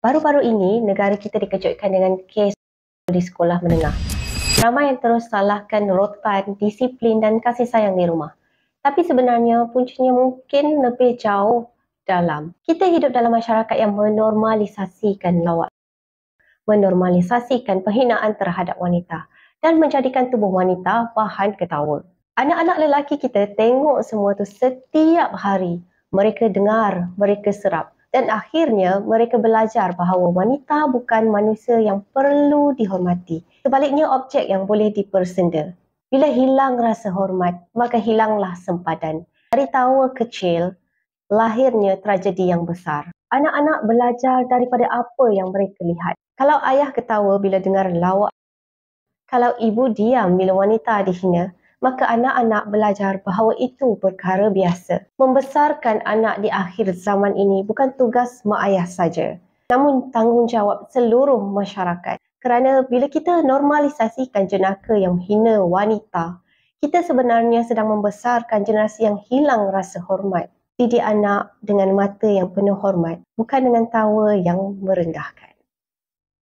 Baru-baru ini, negara kita dikejutkan dengan kes di sekolah menengah. Ramai yang terus salahkan rotan, disiplin dan kasih sayang di rumah. Tapi sebenarnya puncanya mungkin lebih jauh dalam. Kita hidup dalam masyarakat yang menormalisasikan lawak, menormalisasikan penghinaan terhadap wanita dan menjadikan tubuh wanita bahan ketawa. Anak-anak lelaki kita tengok semua tu setiap hari. Mereka dengar, mereka serap. Dan akhirnya mereka belajar bahawa wanita bukan manusia yang perlu dihormati. Sebaliknya objek yang boleh dipersenda. Bila hilang rasa hormat, maka hilanglah sempadan. Dari tawa kecil, lahirnya tragedi yang besar. Anak-anak belajar daripada apa yang mereka lihat. Kalau ayah ketawa bila dengar lawak, kalau ibu diam bila wanita dihina, maka anak-anak belajar bahawa itu perkara biasa. Membesarkan anak di akhir zaman ini bukan tugas mak ayah saja, namun tanggungjawab seluruh masyarakat. Kerana bila kita normalisasikan jenaka yang hina wanita, kita sebenarnya sedang membesarkan generasi yang hilang rasa hormat. Didik anak dengan mata yang penuh hormat, bukan dengan tawa yang merendahkan.